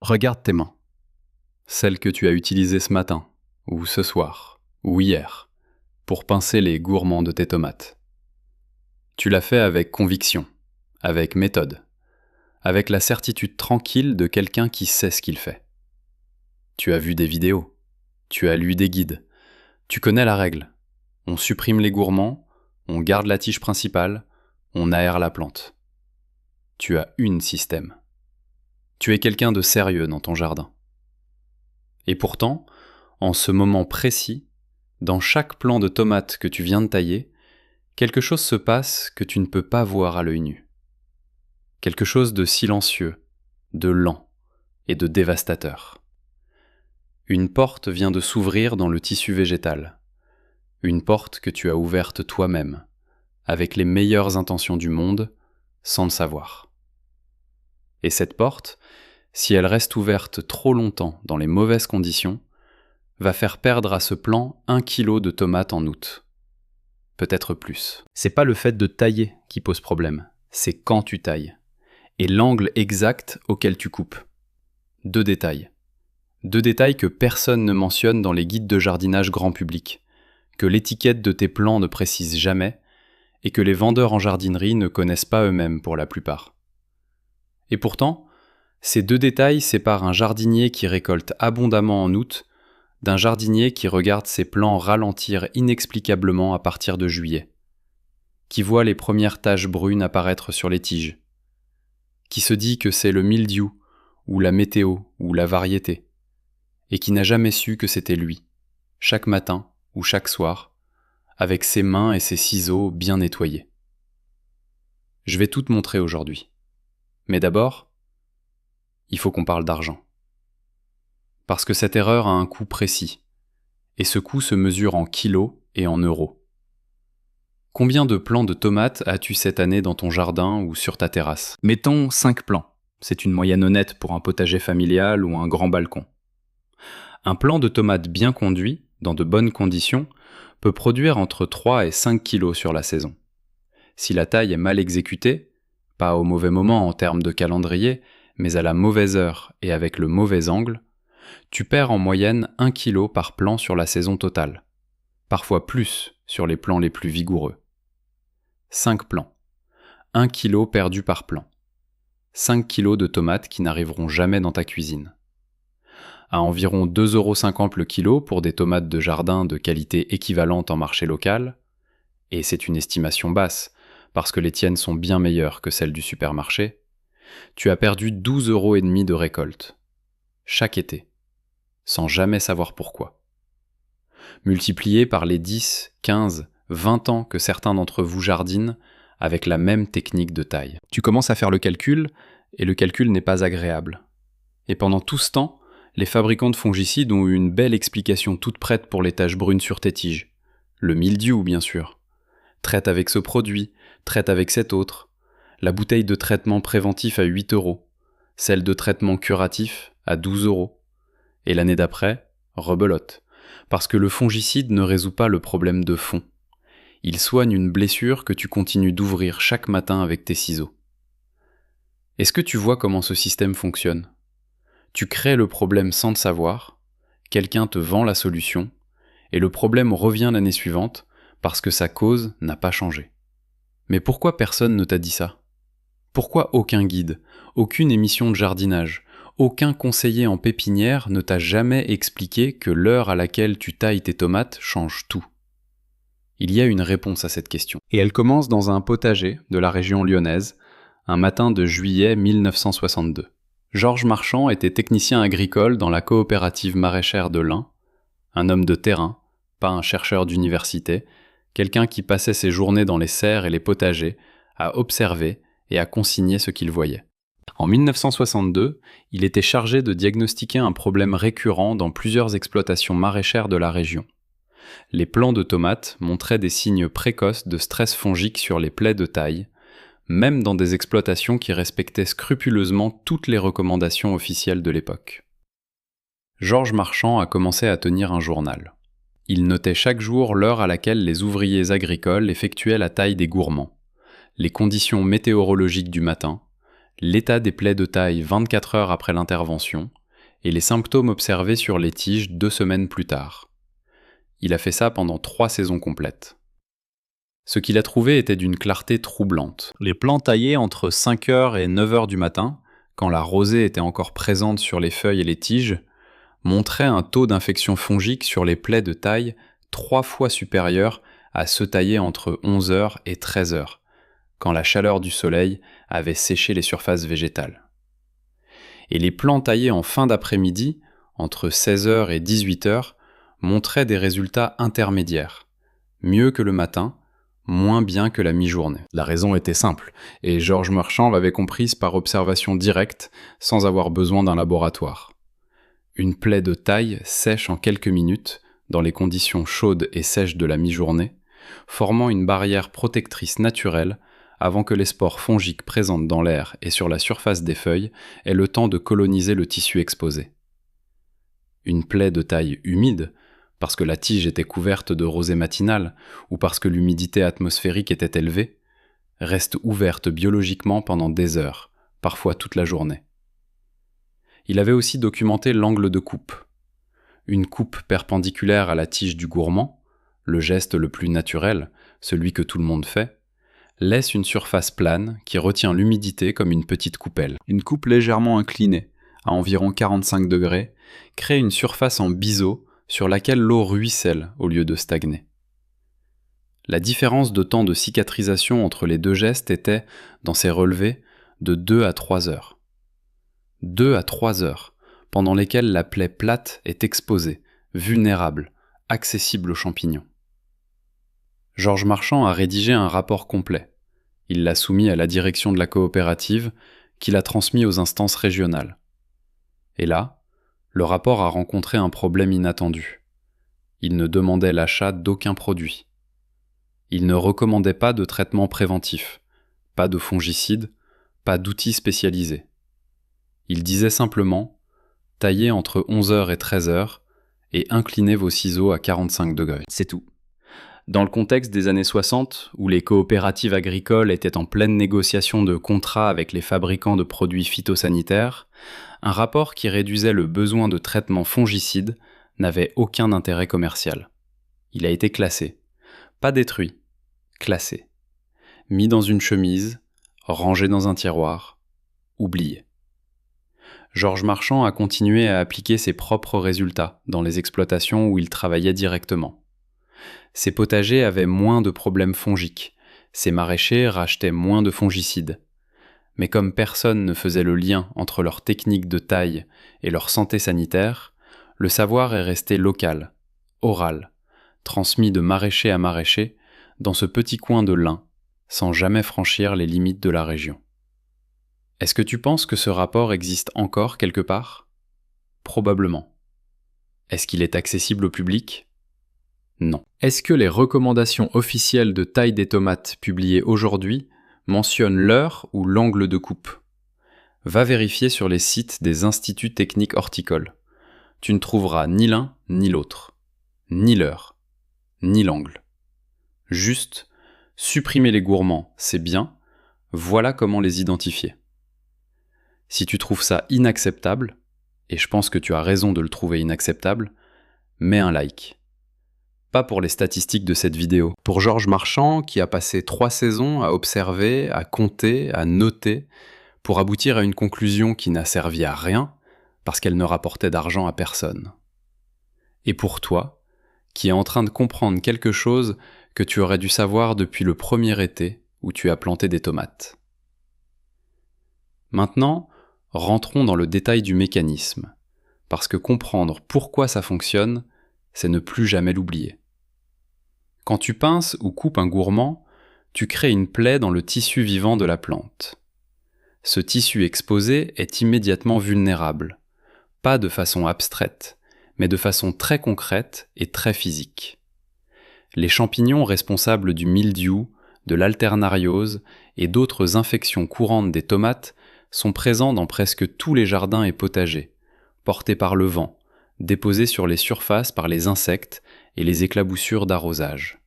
Regarde tes mains. Celles que tu as utilisées ce matin, ou ce soir, ou hier, pour pincer les gourmands de tes tomates. Tu l'as fait avec conviction, avec méthode, avec la certitude tranquille de quelqu'un qui sait ce qu'il fait. Tu as vu des vidéos, tu as lu des guides, tu connais la règle. On supprime les gourmands, on garde la tige principale, on aère la plante. Tu as une système. Tu es quelqu'un de sérieux dans ton jardin. Et pourtant, en ce moment précis, dans chaque plant de tomates que tu viens de tailler, quelque chose se passe que tu ne peux pas voir à l'œil nu. Quelque chose de silencieux, de lent et de dévastateur. Une porte vient de s'ouvrir dans le tissu végétal. Une porte que tu as ouverte toi-même, avec les meilleures intentions du monde, sans le savoir. Et cette porte, si elle reste ouverte trop longtemps dans les mauvaises conditions, va faire perdre à ce plant 1 kilo de tomates en août. Peut-être plus. C'est pas le fait de tailler qui pose problème, c'est quand tu tailles. Et l'angle exact auquel tu coupes. 2 détails. 2 détails que personne ne mentionne dans les guides de jardinage grand public, que l'étiquette de tes plants ne précise jamais, et que les vendeurs en jardinerie ne connaissent pas eux-mêmes pour la plupart. Et pourtant, ces 2 détails séparent un jardinier qui récolte abondamment en août d'un jardinier qui regarde ses plants ralentir inexplicablement à partir de juillet, qui voit les premières taches brunes apparaître sur les tiges, qui se dit que c'est le mildiou, ou la météo, ou la variété, et qui n'a jamais su que c'était lui, chaque matin ou chaque soir, avec ses mains et ses ciseaux bien nettoyés. Je vais tout te montrer aujourd'hui. Mais d'abord, il faut qu'on parle d'argent. Parce que cette erreur a un coût précis, et ce coût se mesure en kilos et en euros. Combien de plants de tomates as-tu cette année dans ton jardin ou sur ta terrasse ? Mettons 5 plants, c'est une moyenne honnête pour un potager familial ou un grand balcon. Un plant de tomates bien conduit, dans de bonnes conditions, peut produire entre 3 et 5 kilos sur la saison. Si la taille est mal exécutée, pas au mauvais moment en termes de calendrier, mais à la mauvaise heure et avec le mauvais angle, tu perds en moyenne 1 kg par plant sur la saison totale, parfois plus sur les plants les plus vigoureux. 5 plants, 1 kg perdu par plant, 5 kg de tomates qui n'arriveront jamais dans ta cuisine. À environ 2,50 € le kilo pour des tomates de jardin de qualité équivalente en marché local, et c'est une estimation basse, parce que les tiennes sont bien meilleures que celles du supermarché, tu as perdu 12,5 € de récolte, chaque été, sans jamais savoir pourquoi. Multiplié par les 10, 15, 20 ans que certains d'entre vous jardinent avec la même technique de taille. Tu commences à faire le calcul, et le calcul n'est pas agréable. Et pendant tout ce temps, les fabricants de fongicides ont eu une belle explication toute prête pour les taches brunes sur tes tiges. Le mildiou, bien sûr. Traite avec ce produit, traite avec cet autre. La bouteille de traitement préventif à 8 €, celle de traitement curatif à 12 €. Et l'année d'après, rebelote, parce que le fongicide ne résout pas le problème de fond. Il soigne une blessure que tu continues d'ouvrir chaque matin avec tes ciseaux. Est-ce que tu vois comment ce système fonctionne ? Tu crées le problème sans le savoir, quelqu'un te vend la solution, et le problème revient l'année suivante parce que sa cause n'a pas changé. Mais pourquoi personne ne t'a dit ça ? Pourquoi aucun guide, aucune émission de jardinage, aucun conseiller en pépinière ne t'a jamais expliqué que l'heure à laquelle tu tailles tes tomates change tout ? Il y a une réponse à cette question. Et elle commence dans un potager de la région lyonnaise, un matin de juillet 1962. Georges Marchand était technicien agricole dans la coopérative maraîchère de l'Ain, un homme de terrain, pas un chercheur d'université, quelqu'un qui passait ses journées dans les serres et les potagers, à observer et à consigner ce qu'il voyait. En 1962, il était chargé de diagnostiquer un problème récurrent dans plusieurs exploitations maraîchères de la région. Les plants de tomates montraient des signes précoces de stress fongique sur les plaies de taille, même dans des exploitations qui respectaient scrupuleusement toutes les recommandations officielles de l'époque. Georges Marchand a commencé à tenir un journal. Il notait chaque jour l'heure à laquelle les ouvriers agricoles effectuaient la taille des gourmands, les conditions météorologiques du matin, l'état des plaies de taille 24 heures après l'intervention et les symptômes observés sur les tiges 2 semaines plus tard. Il a fait ça pendant 3 saisons complètes. Ce qu'il a trouvé était d'une clarté troublante. Les plants taillés entre 5 heures et 9 heures du matin, quand la rosée était encore présente sur les feuilles et les tiges, montraient un taux d'infection fongique sur les plaies de taille 3 fois supérieur à ceux taillés entre 11 heures et 13 heures, quand la chaleur du soleil avait séché les surfaces végétales. Et les plants taillés en fin d'après-midi, entre 16 heures et 18 heures, montraient des résultats intermédiaires, mieux que le matin, moins bien que la mi-journée. La raison était simple, et Georges Marchand l'avait comprise par observation directe, sans avoir besoin d'un laboratoire. Une plaie de taille sèche en quelques minutes, dans les conditions chaudes et sèches de la mi-journée, formant une barrière protectrice naturelle avant que les spores fongiques présentes dans l'air et sur la surface des feuilles aient le temps de coloniser le tissu exposé. Une plaie de taille humide, parce que la tige était couverte de rosée matinale ou parce que l'humidité atmosphérique était élevée, reste ouverte biologiquement pendant des heures, parfois toute la journée. Il avait aussi documenté l'angle de coupe. Une coupe perpendiculaire à la tige du gourmand, le geste le plus naturel, celui que tout le monde fait, laisse une surface plane qui retient l'humidité comme une petite coupelle. Une coupe légèrement inclinée, à environ 45 degrés, crée une surface en biseau sur laquelle l'eau ruisselle au lieu de stagner. La différence de temps de cicatrisation entre les deux gestes était, dans ces relevés, de 2 à 3 heures. 2 à 3 heures, pendant lesquelles la plaie plate est exposée, vulnérable, accessible aux champignons. Georges Marchand a rédigé un rapport complet. Il l'a soumis à la direction de la coopérative, qui l'a transmis aux instances régionales. Et là, le rapport a rencontré un problème inattendu. Il ne demandait l'achat d'aucun produit. Il ne recommandait pas de traitement préventif, pas de fongicides, pas d'outils spécialisés. Il disait simplement « taillez entre 11h et 13h et inclinez vos ciseaux à 45 degrés ». C'est tout. Dans le contexte des années 60, où les coopératives agricoles étaient en pleine négociation de contrats avec les fabricants de produits phytosanitaires, un rapport qui réduisait le besoin de traitements fongicides n'avait aucun intérêt commercial. Il a été classé. Pas détruit, classé. Mis dans une chemise, rangé dans un tiroir, oublié. Georges Marchand a continué à appliquer ses propres résultats dans les exploitations où il travaillait directement. Ses potagers avaient moins de problèmes fongiques, ses maraîchers rachetaient moins de fongicides. Mais comme personne ne faisait le lien entre leur technique de taille et leur santé sanitaire, le savoir est resté local, oral, transmis de maraîcher à maraîcher dans ce petit coin de l'Ain, sans jamais franchir les limites de la région. Est-ce que tu penses que ce rapport existe encore quelque part ? Probablement. Est-ce qu'il est accessible au public ? Non. Est-ce que les recommandations officielles de taille des tomates publiées aujourd'hui mentionnent l'heure ou l'angle de coupe ? Va vérifier sur les sites des instituts techniques horticoles. Tu ne trouveras ni l'un ni l'autre, ni l'heure, ni l'angle. Juste, supprimer les gourmands, c'est bien, voilà comment les identifier. Si tu trouves ça inacceptable, et je pense que tu as raison de le trouver inacceptable, mets un like. Pas pour les statistiques de cette vidéo. Pour Georges Marchand, qui a passé 3 saisons à observer, à compter, à noter, pour aboutir à une conclusion qui n'a servi à rien, parce qu'elle ne rapportait d'argent à personne. Et pour toi, qui est en train de comprendre quelque chose que tu aurais dû savoir depuis le premier été où tu as planté des tomates. Maintenant, rentrons dans le détail du mécanisme, parce que comprendre pourquoi ça fonctionne, c'est ne plus jamais l'oublier. Quand tu pinces ou coupes un gourmand, tu crées une plaie dans le tissu vivant de la plante. Ce tissu exposé est immédiatement vulnérable, pas de façon abstraite, mais de façon très concrète et très physique. Les champignons responsables du mildiou, de l'alternariose et d'autres infections courantes des tomates sont présents dans presque tous les jardins et potagers, portés par le vent, déposés sur les surfaces par les insectes et les éclaboussures d'arrosage.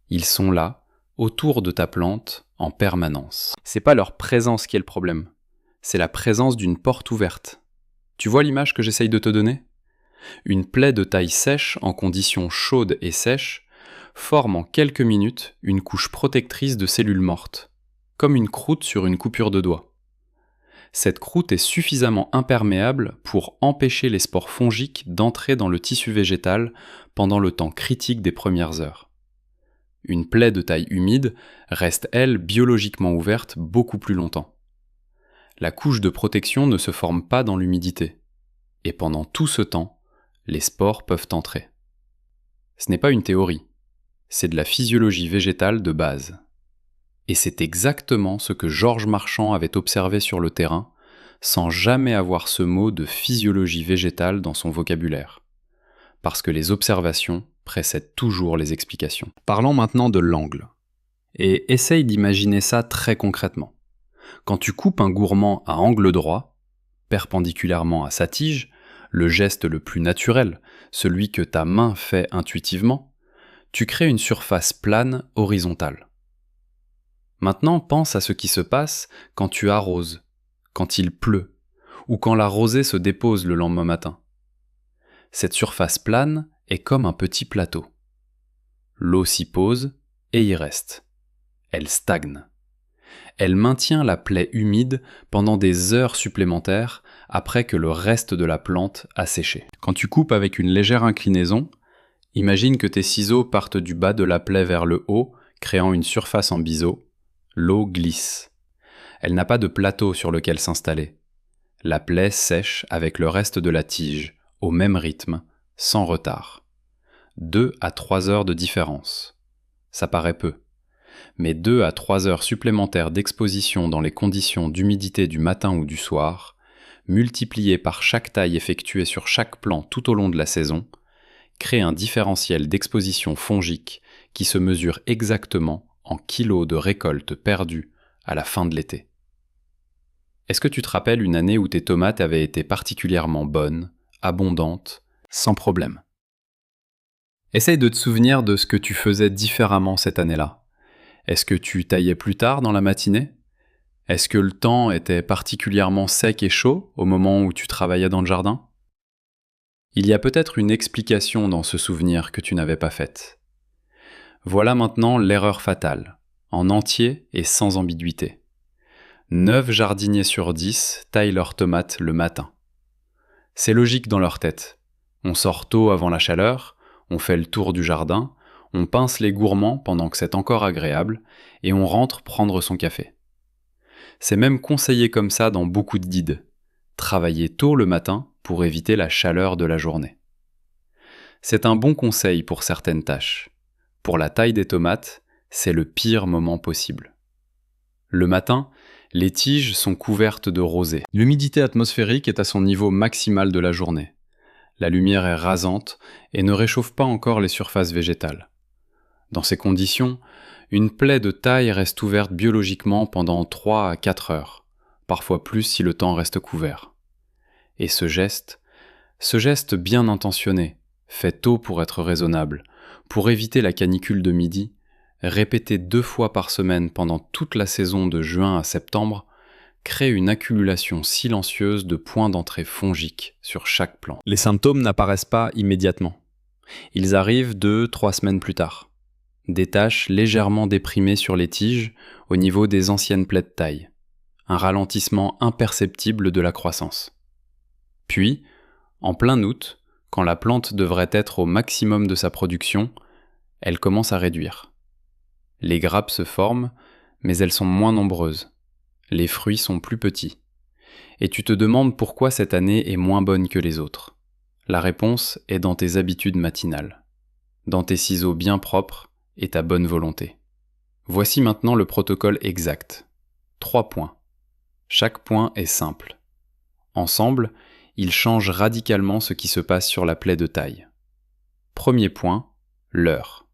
Ils sont là, autour de ta plante, en permanence. C'est pas leur présence qui est le problème, c'est la présence d'une porte ouverte. Tu vois l'image que j'essaye de te donner ? Une plaie de taille sèche en conditions chaudes et sèches forme en quelques minutes une couche protectrice de cellules mortes, comme une croûte sur une coupure de doigt. Cette croûte est suffisamment imperméable pour empêcher les spores fongiques d'entrer dans le tissu végétal pendant le temps critique des premières heures. Une plaie de taille humide reste, elle, biologiquement ouverte beaucoup plus longtemps. La couche de protection ne se forme pas dans l'humidité, et pendant tout ce temps, les spores peuvent entrer. Ce n'est pas une théorie, c'est de la physiologie végétale de base. Et c'est exactement ce que Georges Marchand avait observé sur le terrain, sans jamais avoir ce mot de physiologie végétale dans son vocabulaire. Parce que les observations précèdent toujours les explications. Parlons maintenant de l'angle. Et essaye d'imaginer ça très concrètement. Quand tu coupes un gourmand à angle droit, perpendiculairement à sa tige, le geste le plus naturel, celui que ta main fait intuitivement, tu crées une surface plane horizontale. Maintenant, pense à ce qui se passe quand tu arroses, quand il pleut, ou quand la rosée se dépose le lendemain matin. Cette surface plane est comme un petit plateau. L'eau s'y pose et y reste. Elle stagne. Elle maintient la plaie humide pendant des heures supplémentaires après que le reste de la plante a séché. Quand tu coupes avec une légère inclinaison, imagine que tes ciseaux partent du bas de la plaie vers le haut, créant une surface en biseau. L'eau glisse. Elle n'a pas de plateau sur lequel s'installer. La plaie sèche avec le reste de la tige, au même rythme, sans retard. 2 à 3 heures de différence. Ça paraît peu. Mais 2 à 3 heures supplémentaires d'exposition dans les conditions d'humidité du matin ou du soir, multipliées par chaque taille effectuée sur chaque plant tout au long de la saison, créent un différentiel d'exposition fongique qui se mesure exactement en kilos de récolte perdue à la fin de l'été. Est-ce que tu te rappelles une année où tes tomates avaient été particulièrement bonnes, abondantes, sans problème ? Essaye de te souvenir de ce que tu faisais différemment cette année-là. Est-ce que tu taillais plus tard dans la matinée ? Est-ce que le temps était particulièrement sec et chaud au moment où tu travaillais dans le jardin ? Il y a peut-être une explication dans ce souvenir que tu n'avais pas faite. Voilà maintenant l'erreur fatale, en entier et sans ambiguïté. 9 jardiniers sur 10 taillent leurs tomates le matin. C'est logique dans leur tête. On sort tôt avant la chaleur, on fait le tour du jardin, on pince les gourmands pendant que c'est encore agréable, et on rentre prendre son café. C'est même conseillé comme ça dans beaucoup de guides. Travailler tôt le matin pour éviter la chaleur de la journée. C'est un bon conseil pour certaines tâches. Pour la taille des tomates, c'est le pire moment possible. Le matin, les tiges sont couvertes de rosée. L'humidité atmosphérique est à son niveau maximal de la journée. La lumière est rasante et ne réchauffe pas encore les surfaces végétales. Dans ces conditions, une plaie de taille reste ouverte biologiquement pendant 3 à 4 heures, parfois plus si le temps reste couvert. Et ce geste bien intentionné, fait tôt pour être raisonnable, pour éviter la canicule de midi, répété 2 fois par semaine pendant toute la saison de juin à septembre, crée une accumulation silencieuse de points d'entrée fongiques sur chaque plant. Les symptômes n'apparaissent pas immédiatement. Ils arrivent 2-3 semaines plus tard. Des taches légèrement déprimées sur les tiges au niveau des anciennes plaies de taille. Un ralentissement imperceptible de la croissance. Puis, en plein août, quand la plante devrait être au maximum de sa production, elle commence à réduire. Les grappes se forment, mais elles sont moins nombreuses. Les fruits sont plus petits. Et tu te demandes pourquoi cette année est moins bonne que les autres. La réponse est dans tes habitudes matinales, dans tes ciseaux bien propres et ta bonne volonté. Voici maintenant le protocole exact. 3 points. Chaque point est simple. Ensemble, ils changent radicalement ce qui se passe sur la plaie de taille. Premier point, l'heure.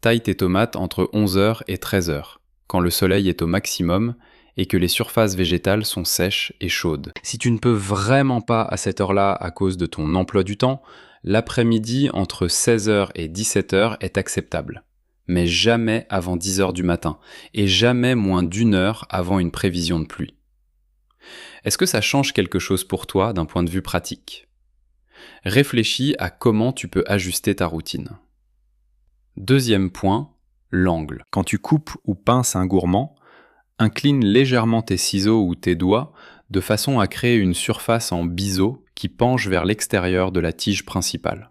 Taille tes tomates entre 11h et 13h, quand le soleil est au maximum et que les surfaces végétales sont sèches et chaudes. Si tu ne peux vraiment pas à cette heure-là à cause de ton emploi du temps, l'après-midi entre 16h et 17h est acceptable. Mais jamais avant 10h du matin, et jamais moins d'1 heure avant une prévision de pluie. Est-ce que ça change quelque chose pour toi d'un point de vue pratique? Réfléchis à comment tu peux ajuster ta routine. Deuxième point, l'angle. Quand tu coupes ou pinces un gourmand, incline légèrement tes ciseaux ou tes doigts de façon à créer une surface en biseau qui penche vers l'extérieur de la tige principale.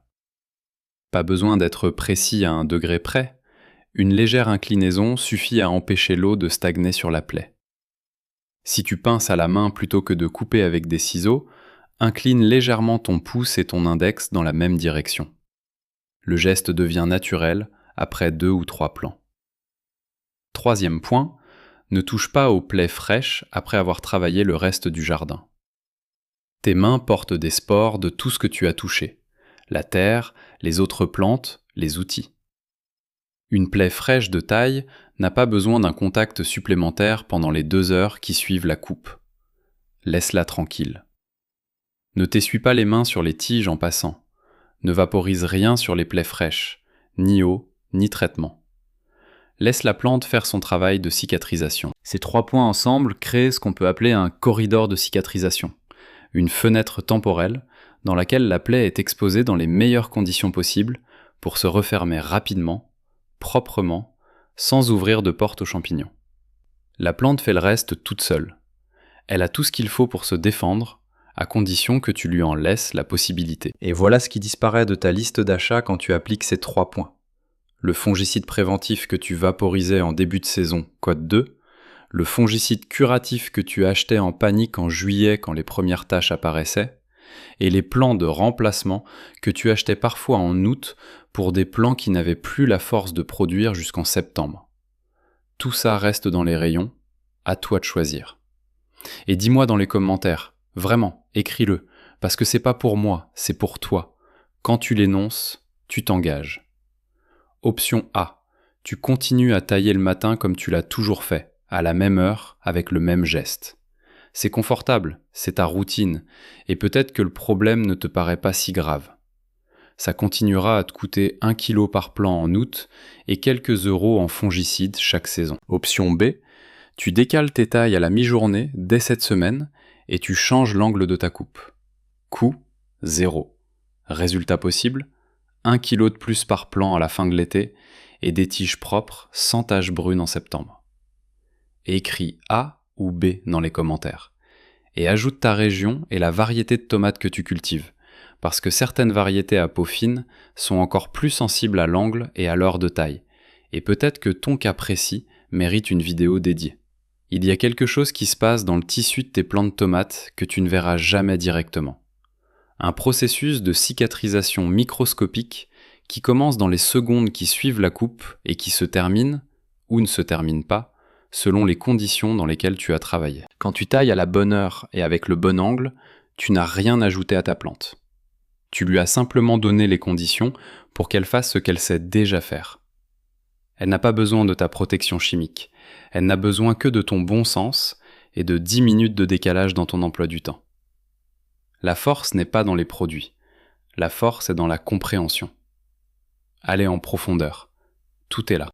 Pas besoin d'être précis à un degré près, une légère inclinaison suffit à empêcher l'eau de stagner sur la plaie. Si tu pinces à la main plutôt que de couper avec des ciseaux, incline légèrement ton pouce et ton index dans la même direction. Le geste devient naturel après 2 ou 3 plans. Troisième point, ne touche pas aux plaies fraîches après avoir travaillé le reste du jardin. Tes mains portent des spores de tout ce que tu as touché, la terre, les autres plantes, les outils. Une plaie fraîche de taille n'a pas besoin d'un contact supplémentaire pendant les 2 heures qui suivent la coupe. Laisse-la tranquille. Ne t'essuie pas les mains sur les tiges en passant. Ne vaporise rien sur les plaies fraîches, ni eau, ni traitement. Laisse la plante faire son travail de cicatrisation. Ces 3 points ensemble créent ce qu'on peut appeler un corridor de cicatrisation, une fenêtre temporelle dans laquelle la plaie est exposée dans les meilleures conditions possibles pour se refermer rapidement, proprement, sans ouvrir de porte aux champignons. La plante fait le reste toute seule. Elle a tout ce qu'il faut pour se défendre, à condition que tu lui en laisses la possibilité. Et voilà ce qui disparaît de ta liste d'achats quand tu appliques ces 3 points. Le fongicide préventif que tu vaporisais en début de saison, code 2, le fongicide curatif que tu achetais en panique en juillet quand les premières taches apparaissaient, et les plants de remplacement que tu achetais parfois en août pour des plants qui n'avaient plus la force de produire jusqu'en septembre. Tout ça reste dans les rayons, à toi de choisir. Et dis-moi dans les commentaires, vraiment, écris-le, parce que c'est pas pour moi, c'est pour toi. Quand tu l'énonces, tu t'engages. Option A. Tu continues à tailler le matin comme tu l'as toujours fait, à la même heure, avec le même geste. C'est confortable, c'est ta routine, et peut-être que le problème ne te paraît pas si grave. Ça continuera à te coûter 1 kg par plant en août et quelques euros en fongicide chaque saison. Option B. Tu décales tes tailles à la mi-journée dès cette semaine et tu changes l'angle de ta coupe. Coût, 0. Résultat possible, 1 kg de plus par plant à la fin de l'été et des tiges propres sans taches brunes en septembre. Écris A ou B dans les commentaires. Et ajoute ta région et la variété de tomates que tu cultives, parce que certaines variétés à peau fine sont encore plus sensibles à l'angle et à l'heure de taille, et peut-être que ton cas précis mérite une vidéo dédiée. Il y a quelque chose qui se passe dans le tissu de tes plants de tomates que tu ne verras jamais directement. Un processus de cicatrisation microscopique qui commence dans les secondes qui suivent la coupe et qui se termine, ou ne se termine pas, selon les conditions dans lesquelles tu as travaillé. Quand tu tailles à la bonne heure et avec le bon angle, tu n'as rien ajouté à ta plante. Tu lui as simplement donné les conditions pour qu'elle fasse ce qu'elle sait déjà faire. Elle n'a pas besoin de ta protection chimique, elle n'a besoin que de ton bon sens et de 10 minutes de décalage dans ton emploi du temps. La force n'est pas dans les produits, la force est dans la compréhension. Allez en profondeur, tout est là.